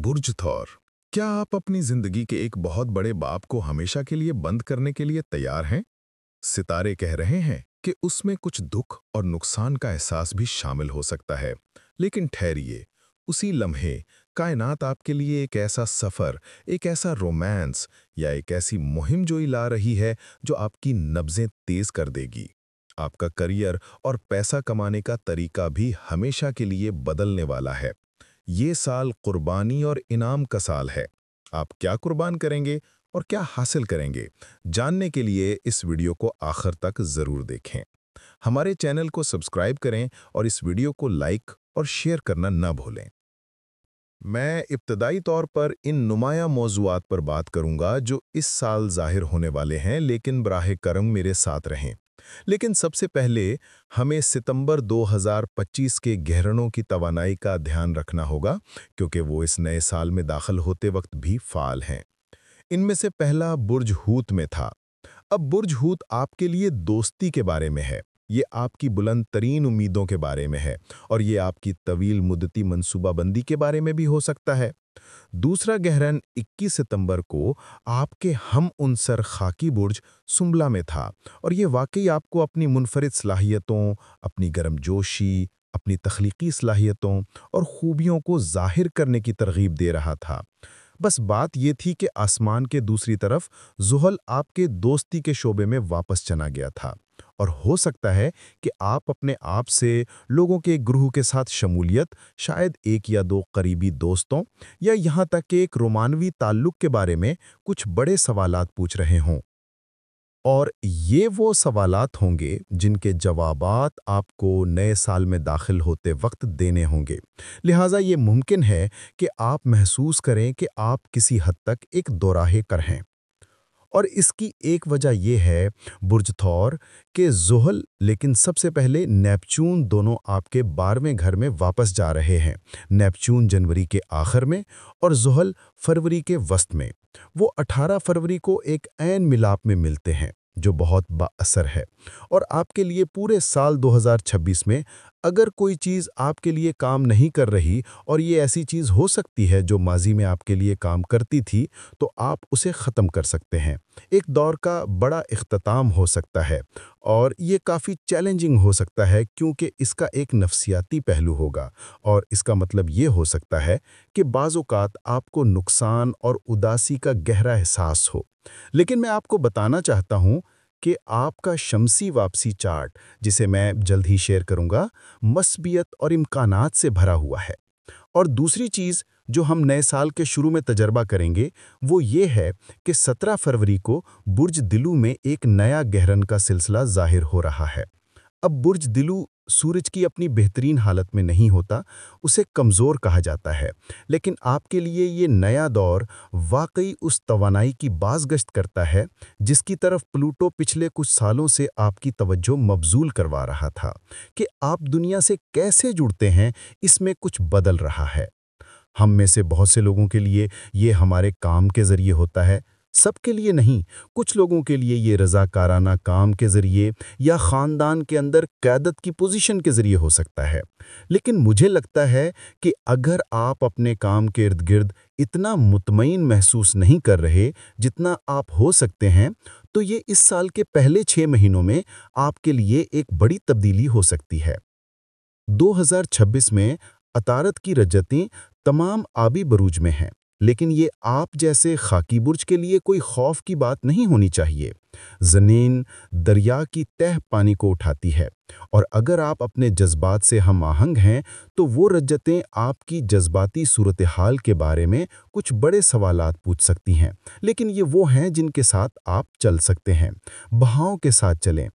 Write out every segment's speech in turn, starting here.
बुर्ज Thor. क्या आप अपनी जिंदगी के एक बहुत बड़े बाप को हमेशा के लिए बंद करने के लिए तैयार हैं? सितारे कह रहे हैं कि उसमें कुछ दुख और नुकसान का एहसास भी शामिल हो सकता है। लेकिन ठहरिए, उसी लम्हे कायनात आपके लिए एक ऐसा सफर, एक ऐसा रोमांस या एक ऐसी मुहिम जो ला रही है जो आपकी नब्जें तेज कर देगी। आपका करियर और पैसा कमाने का तरीका भी हमेशा के लिए बदलने वाला है। ये साल कुर्बानी और इनाम का साल है। आप क्या कुर्बान करेंगे और क्या हासिल करेंगे, जानने के लिए इस वीडियो को आखिर तक ज़रूर देखें। हमारे चैनल को सब्सक्राइब करें और इस वीडियो को लाइक और शेयर करना न भूलें। मैं इब्तदाई तौर पर इन नुमाया मौज़ूआत पर बात करूंगा जो इस साल ज़ाहिर होने वाले हैं, लेकिन बराह करम मेरे साथ रहें। लेकिन सबसे पहले हमें सितंबर 2025 के ग्रहणों की तवानाई का ध्यान रखना होगा, क्योंकि वो इस नए साल में दाखिल होते वक्त भी फ़ाल हैं। इनमें से पहला बुर्ज हूत में था। अब बुर्ज हूत आपके लिए दोस्ती के बारे में है, ये आपकी बुलंद तरीन उम्मीदों के बारे में है, और ये आपकी तवील मुद्दती मंसूबाबंदी के बारे में भी हो सकता है। दूसरा ग्रहण 21 सितंबर को आपके हम उनसर खाकी बुर्ज सुम्बला में था, और ये वाकई आपको अपनी मुनफरिद सलाहियतों, अपनी गर्मजोशी, अपनी तख्लीकी सलाहियतों और खूबियों को ज़ाहिर करने की तरगीब दे रहा था। बस बात ये थी कि आसमान के दूसरी तरफ ज़ुहल आपके दोस्ती के शोबे में वापस चला गया था, और हो सकता है कि आप अपने आप से, लोगों के एक ग्रुह के साथ शमूलियत, शायद एक या दो करीबी दोस्तों या यहाँ तक कि एक रोमानवी ताल्लुक के बारे में कुछ बड़े सवालात पूछ रहे हों। और ये वो सवालात होंगे जिनके जवाबात आपको नए साल में दाखिल होते वक्त देने होंगे। लिहाजा ये मुमकिन है कि आप महसूस करें कि आप किसी हद तक एक दोराहे कर हैं। और इसकी एक वजह यह है बुर्ज थौर के ज़ुहल, लेकिन सबसे पहले नेपच्यून दोनों आपके 12वें घर में वापस जा रहे हैं। नेपच्यून जनवरी के आखिर में और ज़ुहल फरवरी के वस्त में। वो 18 फरवरी को एक ऐन मिलाप में मिलते हैं जो बहुत बाअसर है। और आपके लिए पूरे साल 2026 में अगर कोई चीज़ आपके लिए काम नहीं कर रही, और ये ऐसी चीज़ हो सकती है जो माजी में आपके लिए काम करती थी, तो आप उसे ख़त्म कर सकते हैं। एक दौर का बड़ा इख्तिताम हो सकता है, और ये काफ़ी चैलेंजिंग हो सकता है क्योंकि इसका एक नफ्सियाती पहलू होगा। और इसका मतलब ये हो सकता है कि बाज़ औक़ात आपको नुकसान और उदासी का गहरा एहसास हो। लेकिन मैं आपको बताना चाहता हूँ कि आपका शमसी वापसी चार्ट, जिसे मैं जल्द ही शेयर करूँगा, मस्बियत और इम्कानात से भरा हुआ है। और दूसरी चीज़ जो हम नए साल के शुरू में तजर्बा करेंगे वो ये है कि 17 फरवरी को बुर्ज दिलू में एक नया ग्रहण का सिलसिला ज़ाहिर हो रहा है। अब बुर्ज दिलू सूरज की अपनी बेहतरीन हालत में नहीं होता, उसे कमज़ोर कहा जाता है। लेकिन आपके लिए ये नया दौर वाकई उस तवानाई की बाज़गश्त करता है जिसकी तरफ प्लूटो पिछले कुछ सालों से आपकी तवज्जो मबजूल करवा रहा था। कि आप दुनिया से कैसे जुड़ते हैं, इसमें कुछ बदल रहा है। हम में से बहुत से लोगों के लिए ये हमारे काम के ज़रिए होता है, सबके लिए नहीं। कुछ लोगों के लिए ये रज़ाकाराना काम के ज़रिए या ख़ानदान के अंदर क़यादत की पोजीशन के ज़रिए हो सकता है। लेकिन मुझे लगता है कि अगर आप अपने काम के इर्द-गिर्द इतना मुतमईन महसूस नहीं कर रहे जितना आप हो सकते हैं, तो ये इस साल के पहले 6 महीनों में आपके लिए एक बड़ी तब्दीली हो सकती है। 2026 में अतारत की रजतें तमाम आबी बरूज में हैं, लेकिन ये आप जैसे खाकी बुर्ज के लिए कोई खौफ की बात नहीं होनी चाहिए। ज़मीन दरिया की तह पानी को उठाती है, और अगर आप अपने जज्बात से हम आहंग हैं, तो वो रजतें आपकी जज्बाती सूरत हाल के बारे में कुछ बड़े सवालात पूछ सकती हैं। लेकिन ये वो हैं जिनके साथ आप चल सकते हैं, बहाव के साथ चलें।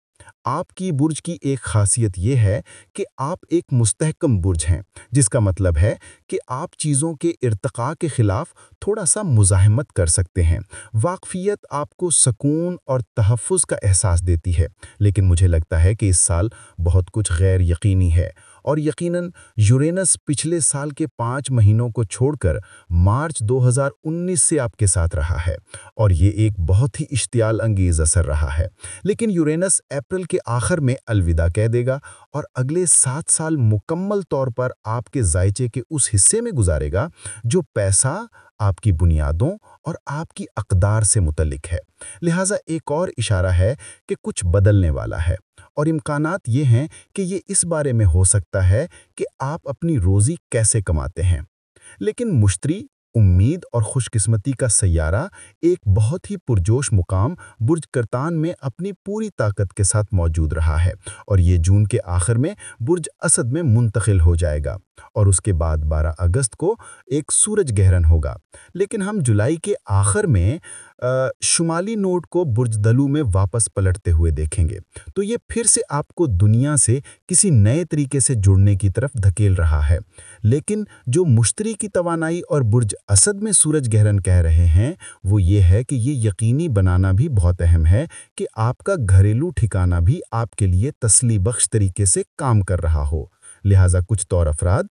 आपकी बुर्ज की एक खासियत यह है कि आप एक मुस्तहकम बुर्ज हैं, जिसका मतलब है कि आप चीज़ों के इर्तिका के खिलाफ थोड़ा सा मुज़ाहमत कर सकते हैं। वाक़फ़ियत आपको सुकून और तहफ़्फ़ुज़ का एहसास देती है, लेकिन मुझे लगता है कि इस साल बहुत कुछ गैर यकीनी है, اور یقیناً یورینس پچھلے سال کے 5 مہینوں کو چھوڑ کر مارچ 2019 سے آپ کے ساتھ رہا ہے، اور یہ ایک بہت ہی اشتعال انگیز اثر رہا ہے۔ لیکن یورینس اپریل کے آخر میں الوداع کہہ دے گا اور اگلے 7 سال مکمل طور پر آپ کے ذائچے کے اس حصے میں گزارے گا جو پیسہ، آپ کی بنیادوں اور آپ کی اقدار سے متعلق ہے۔ لہٰذا ایک اور اشارہ ہے کہ کچھ بدلنے والا ہے، اور امکانات یہ ہیں کہ یہ اس بارے میں ہو سکتا ہے کہ آپ اپنی روزی کیسے کماتے ہیں۔ لیکن مشتری، امید اور خوش قسمتی کا سیارہ ایک بہت ہی پرجوش مقام برج کرتان میں اپنی پوری طاقت کے ساتھ موجود رہا ہے، اور یہ جون کے آخر میں برج اسد میں منتقل ہو جائے گا، اور اس کے بعد 12 اگست کو ایک سورج گہرن ہوگا۔ لیکن ہم جولائی کے آخر میں شمالی نوڈ کو برج دلو میں واپس پلٹتے ہوئے دیکھیں گے، تو یہ پھر سے آپ کو دنیا سے کسی نئے طریقے سے جڑنے کی طرف دھکیل رہا ہے۔ لیکن جو مشتری کی توانائی اور برج اسد میں سورج گہرن کہہ رہے ہیں وہ یہ ہے کہ یہ یقینی بنانا بھی بہت اہم ہے کہ آپ کا گھریلو ٹھکانہ بھی آپ کے لیے تسلی بخش طریقے سے کام کر رہا ہو۔ لہٰذا کچھ طور افراد،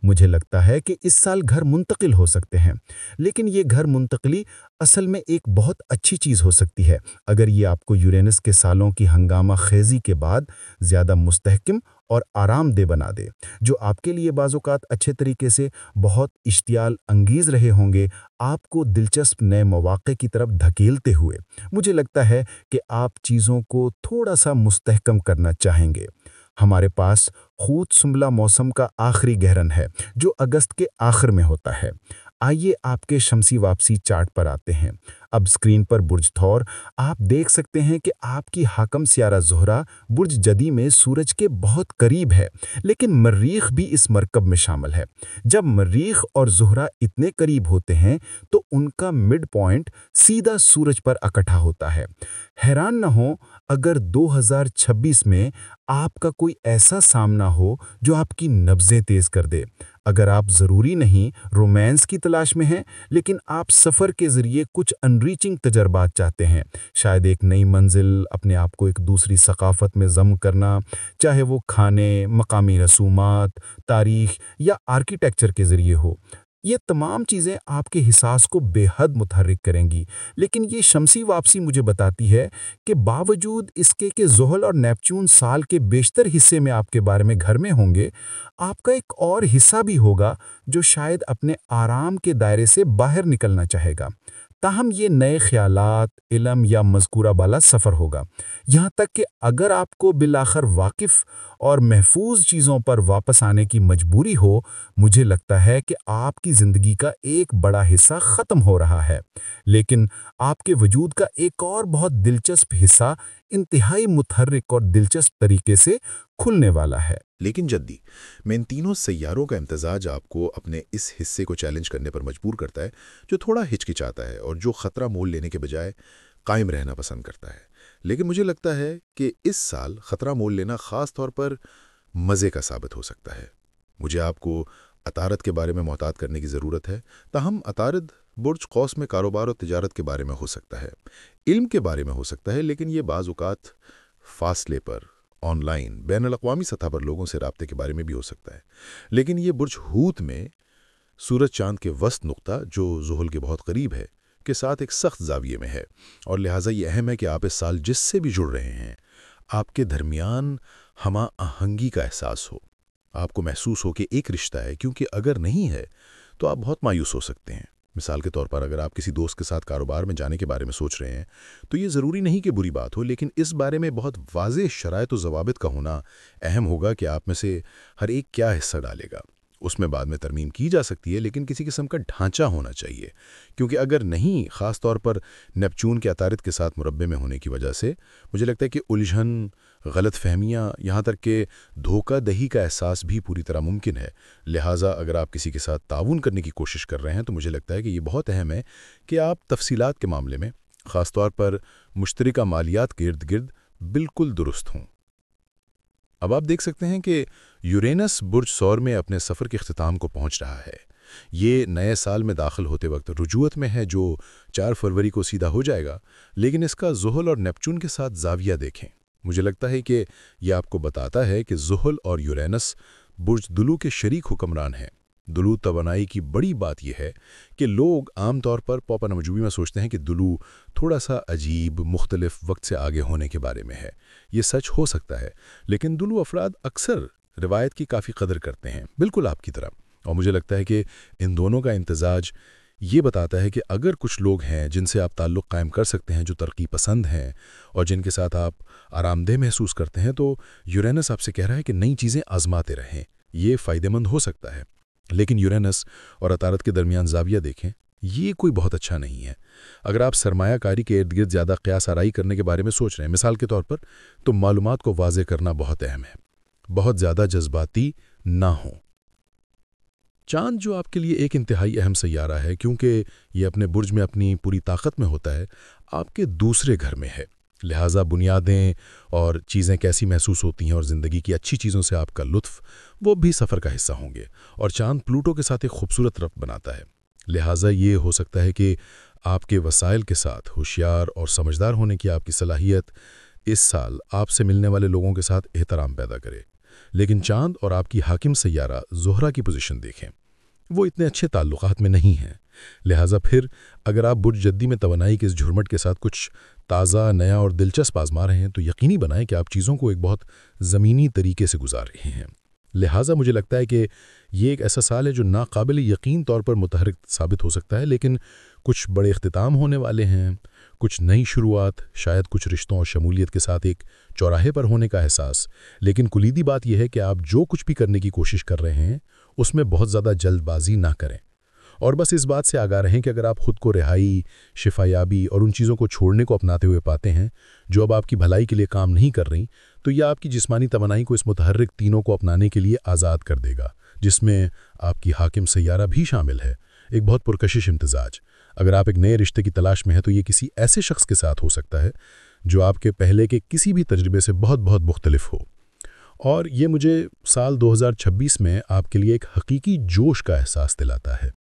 مجھے لگتا ہے کہ اس سال گھر منتقل ہو سکتے ہیں، لیکن یہ گھر منتقلی اصل میں ایک بہت اچھی چیز ہو سکتی ہے اگر یہ آپ کو یورینس کے سالوں کی ہنگامہ خیزی کے بعد زیادہ مستحکم اور آرام دہ بنا دے، جو آپ کے لیے بعض اوقات اچھے طریقے سے بہت اشتعال انگیز رہے ہوں گے، آپ کو دلچسپ نئے مواقع کی طرف دھکیلتے ہوئے۔ مجھے لگتا ہے کہ آپ چیزوں کو تھوڑا سا مستحکم کرنا چاہیں گے۔ ہمارے پاس خوت سنبلہ موسم کا آخری گہرن ہے جو اگست کے آخر میں ہوتا ہے۔ آئیے آپ کے شمسی واپسی چارٹ پر آتے ہیں۔ اب اسکرین پر برج تھور آپ دیکھ سکتے ہیں کہ آپ کی حاکم سیارہ زہرہ برج جدی میں سورج کے بہت قریب ہے، لیکن مریخ بھی اس مرکب میں شامل ہے۔ جب مریخ اور زہرہ اتنے قریب ہوتے ہیں تو ان کا مڈ پوائنٹ سیدھا سورج پر اکٹھا ہوتا ہے۔ حیران نہ ہو اگر 2026 میں آپ کا کوئی ایسا سامنا ہو جو آپ کی نبضیں تیز کر دے۔ اگر آپ ضروری نہیں رومانس کی تلاش میں ہیں، لیکن آپ سفر کے ذریعے کچھ انریچنگ تجربات چاہتے ہیں، شاید ایک نئی منزل، اپنے آپ کو ایک دوسری ثقافت میں ضم کرنا، چاہے وہ کھانے، مقامی رسومات، تاریخ یا آرکیٹیکچر کے ذریعے ہو، یہ تمام چیزیں آپ کے حساس کو بے حد متحرک کریں گی۔ لیکن یہ شمسی واپسی مجھے بتاتی ہے کہ باوجود اس کے کہ زحل اور نیپچون سال کے بیشتر حصے میں آپ کے بارے میں گھر میں ہوں گے، آپ کا ایک اور حصہ بھی ہوگا جو شاید اپنے آرام کے دائرے سے باہر نکلنا چاہے گا۔ تاہم یہ نئے خیالات، علم یا مذکورہ بالا سفر ہوگا، یہاں تک کہ اگر آپ کو بالآخر واقف اور محفوظ چیزوں پر واپس آنے کی مجبوری ہو، مجھے لگتا ہے کہ آپ کی زندگی کا ایک بڑا حصہ ختم ہو رہا ہے، لیکن آپ کے وجود کا ایک اور بہت دلچسپ حصہ انتہائی متحرک اور دلچسپ طریقے سے کھلنے والا ہے۔ لیکن جدی میں ان تینوں سیاروں کا امتزاج آپ کو اپنے اس حصے کو چیلنج کرنے پر مجبور کرتا ہے جو تھوڑا ہچکچاتا ہے اور جو خطرہ مول لینے کے بجائے قائم رہنا پسند کرتا ہے۔ لیکن مجھے لگتا ہے کہ اس سال خطرہ مول لینا خاص طور پر مزے کا ثابت ہو سکتا ہے۔ مجھے آپ کو عطارد کے بارے میں محتاط کرنے کی ضرورت ہے، تاہم عطارد برج قوس میں کاروبار اور تجارت کے بارے میں ہو سکتا ہے، علم کے بارے میں ہو سکتا ہے، لیکن یہ بعض اوقات فاصلے پر، آن لائن، بین الاقوامی سطح پر لوگوں سے رابطے کے بارے میں بھی ہو سکتا ہے۔ لیکن یہ برج حوت میں سورج چاند کے وسط نقطہ جو زحل کے بہت قریب ہے کے ساتھ ایک سخت زاویے میں ہے، اور لہٰذا یہ اہم ہے کہ آپ اس سال جس سے بھی جڑ رہے ہیں آپ کے درمیان ہمہ آہنگی کا احساس ہو، آپ کو محسوس ہو کہ ایک رشتہ ہے، کیونکہ اگر نہیں ہے تو آپ بہت مایوس ہو سکتے ہیں۔ مثال کے طور پر اگر آپ کسی دوست کے ساتھ کاروبار میں جانے کے بارے میں سوچ رہے ہیں تو یہ ضروری نہیں کہ بری بات ہو، لیکن اس بارے میں بہت واضح شرائط و ضوابط کا ہونا اہم ہوگا کہ آپ میں سے ہر ایک کیا حصہ ڈالے گا۔ اس میں بعد میں ترمیم کی جا سکتی ہے، لیکن کسی قسم کا ڈھانچہ ہونا چاہیے، کیونکہ اگر نہیں، خاص طور پر نیپچون کے عطارد کے ساتھ مربع میں ہونے کی وجہ سے، مجھے لگتا ہے کہ الجھن، غلط فہمیاں، یہاں تک کہ دھوکہ دہی کا احساس بھی پوری طرح ممکن ہے۔ لہٰذا اگر آپ کسی کے ساتھ تعاون کرنے کی کوشش کر رہے ہیں تو مجھے لگتا ہے کہ یہ بہت اہم ہے کہ آپ تفصیلات کے معاملے میں، خاص طور پر مشترکہ مالیات کے ارد گرد بالکل درست ہوں۔ اب آپ دیکھ سکتے ہیں کہ یورینس برج ثور میں اپنے سفر کے اختتام کو پہنچ رہا ہے۔ یہ نئے سال میں داخل ہوتے وقت رجوعت میں ہے جو 4 فروری کو سیدھا ہو جائے گا، لیکن اس کا زحل اور نیپچون کے ساتھ زاویہ دیکھیں۔ مجھے لگتا ہے کہ یہ آپ کو بتاتا ہے کہ زحل اور یورینس बुर्ज दुलू के शरीक हुक्मरान हैं। दुलू तवानाई की बड़ी बात यह है कि लोग आम तौर पर पॉप नमजूबी में सोचते हैं कि दुलू थोड़ा सा अजीब, मुख्तलिफ वक्त से आगे होने के बारे में है। ये सच हो सकता है, लेकिन दुलू अफराद अक्सर रिवायत की काफ़ी कदर करते हैं, बिल्कुल आपकी तरह। और मुझे लगता है कि इन दोनों का इम्तजाज ये बताता है कि अगर कुछ लोग हैं जिनसे आप ताल्लुक़ कायम कर सकते हैं, जो तरक्की पसंद हैं और जिनके साथ आप आरामदेह महसूस करते हैं, तो यूरेनस आपसे कह रहा है कि नई चीज़ें आजमाते रहें। ये फ़ायदेमंद हो सकता है। लेकिन यूरेनस और अतारत के दरमियान ज़ाविया देखें, ये कोई बहुत अच्छा नहीं है। अगर आप सरमायाकारी के इर्द गिर्द ज़्यादा क़यास आराई करने के बारे में सोच रहे हैं, मिसाल के तौर पर, तो मालूमात को वाज़े करना बहुत अहम है। बहुत ज़्यादा जज्बाती ना हो। चांद जो आपके लिए एक इंतहाई अहम सैयारा है, क्योंकि ये अपने बुर्ज में अपनी पूरी ताकत में होता है, आपके दूसरे घर में है। लिहाजा बुनियादें और चीज़ें कैसी महसूस होती हैं और ज़िंदगी की अच्छी चीज़ों से आपका लुत्फ़, वो भी सफ़र का हिस्सा होंगे। और चांद प्लूटो के साथ एक खूबसूरत रब्त बनाता है। लिहाजा ये हो सकता है कि आपके वसाइल के साथ होशियार और समझदार होने की आपकी सलाहियत इस साल आपसे मिलने वाले लोगों के साथ एहतराम पैदा करे। लेकिन चांद और आपकी हाकिम सैयारा ज़ोहरा की पोजीशन देखें, वो इतने अच्छे ताल्लुकात में नहीं हैं। लिहाजा फिर अगर आप बुर्ज जद्दी में तवानाई के इस झुरमट के साथ कुछ ताज़ा, नया और दिलचस्प आजमा रहे हैं, तो यकीनी बनाएं कि आप चीज़ों को एक बहुत ज़मीनी तरीके से गुजार रहे हैं। लिहाजा मुझे लगता है कि ये एक ऐसा साल है जो नाकाबिल यकीन तौर पर मुतहर्रिक साबित हो सकता है, लेकिन कुछ बड़े इख्तिताम होने वाले हैं, कुछ नई शुरुआत, शायद कुछ रिश्तों और शमूलियत के साथ एक चौराहे पर होने का एहसास। लेकिन कुलीदी बात यह है कि आप जो कुछ भी करने की कोशिश कर रहे हैं, उसमें बहुत ज़्यादा जल्दबाजी ना करें। और बस इस बात से आगाह रहें कि अगर आप खुद को रिहाई, शिफायाबी और उन चीज़ों को छोड़ने को अपनाते हुए पाते हैं जो अब आपकी भलाई के लिए काम नहीं कर रही, तो यह आपकी जिस्मानी तवानाई को इस मुतहर्रिक तीनों को अपनाने के लिए आज़ाद कर देगा, जिसमें आपकी हाकिम सैयारा भी शामिल है। एक बहुत पुरकशिश इम्तिजाज। अगर आप एक नए रिश्ते की तलाश में हैं, तो ये किसी ऐसे शख्स के साथ हो सकता है जो आपके पहले के किसी भी तजुर्बे से बहुत बहुत मुख्तलिफ हो। और ये मुझे साल 2026 में आपके लिए एक हकीकी जोश का एहसास दिलाता है।